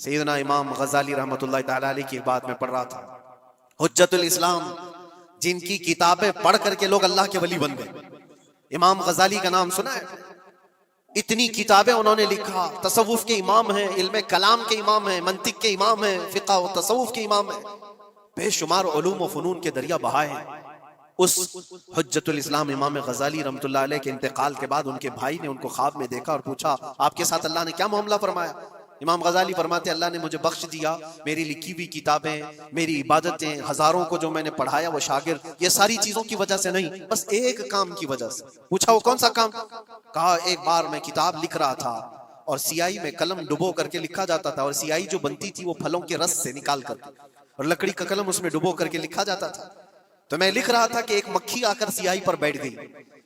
سیدنا امام غزالی رحمۃ اللہ تعالی علیہ کی بات میں پڑھ رہا تھا، حجت الاسلام، جن کی کتابیں پڑھ کر کے لوگ اللہ کے ولی بن گئے۔ امام غزالی کا نام سنا ہے؟ اتنی کتابیں انہوں نے لکھا، تصوف کے امام ہیں، علم کلام کے امام ہیں، منطق کے امام ہیں، فقہ و تصوف کے امام ہیں، بے شمار علوم و فنون کے دریا بہائے ہیں۔ اس حجت الاسلام امام غزالی رحمۃ اللہ علیہ کے انتقال کے بعد ان کے بھائی نے ان کو خواب میں دیکھا اور پوچھا آپ کے ساتھ اللہ نے کیا معاملہ فرمایا؟ امام غزالی فرماتے اللہ نے مجھے بخش دیا، میری لکھی ہوئی کتابیں، میری عبادتیں، ہزاروں کو جو میں نے پڑھایا وہ شاگرد، یہ ساری چیزوں کی وجہ سے نہیں، بس ایک کام کی وجہ سے۔ پوچھا وہ کون سا کام؟ کہا ایک بار میں کتاب لکھ رہا تھا اور سیاہی میں قلم ڈبو کر کے لکھا جاتا تھا، اور سیاہی جو بنتی تھی وہ پھلوں کے رس سے نکال کر، اور لکڑی کا قلم اس میں ڈبو کر کے لکھا جاتا تھا۔ تو میں لکھ رہا تھا کہ ایک مکھی آ کر سیاہی پر بیٹھ گئی،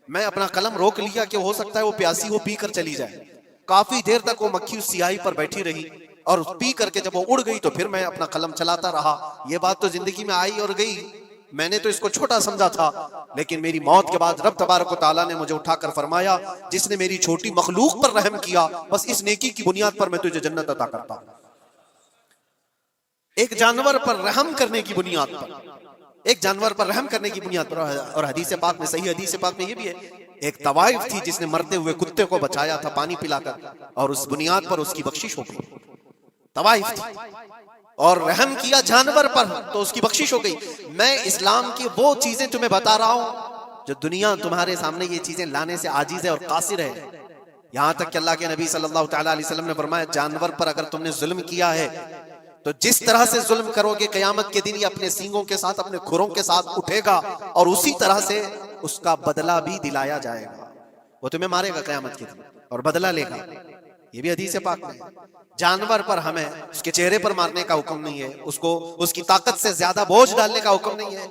میں اپنا قلم روک لیا کہ ہو سکتا ہے وہ پیاسی ہو، پی کر چلی جائے۔ کافی دیر تک وہ مکھی اس سیاہی پر بیٹھی رہی، اور پی کر کے جب وہ اڑ گئی تو پھر میں اپنا قلم چلاتا رہا۔ یہ بات تو زندگی میں آئی اور گئی، میں نے تو اس کو چھوٹا سمجھا تھا، لیکن میری موت کے بعد رب تبارک و تعالیٰ نے مجھے اٹھا کر فرمایا جس نے میری چھوٹی مخلوق پر رحم کیا، بس اس نیکی کی بنیاد پر میں تجھے جنت عطا کرتا ہوں۔ ایک جانور پر رحم کرنے کی بنیاد پر، ایک جانور پر رحم کرنے کی بنیاد پر، اور حدیث پاک میں، صحیح حدیث پاک میں یہ بھی ہے، ایک طوائف تھی جس نے مرتے ہوئے کتے کو بچایا تھا پانی پلا کر، اور اس بنیاد پر اس کی بخشش ہو گئی۔ طوائف تھی اور رحم کیا جانور پر تو اس کی بخشش ہو گئی۔ میں اسلام کی وہ چیزیں تمہیں بتا رہا ہوں جو دنیا تمہارے سامنے یہ چیزیں لانے سے عاجز ہے اور قاصر ہے، یہاں تک کہ اللہ کے نبی صلی اللہ تعالیٰ علیہ وسلم نے فرمایا جانور پر اگر تم نے ظلم کیا ہے تو جس طرح سے ظلم کرو گے قیامت کے دن یہ اپنے سینگوں کے ساتھ، اپنے کھروں کے ساتھ اٹھے گا، اور اسی طرح سے اس کا بدلہ بھی دلایا جائے گا، وہ تمہیں مارے گا قیامت کے دن اور بدلہ لے گا۔ یہ بھی حدیث پاک میں ہے۔ جانور پر ہمیں اس کے چہرے پر مارنے کا حکم نہیں ہے، اس کو اس کی طاقت سے زیادہ بوجھ ڈالنے کا حکم نہیں ہے،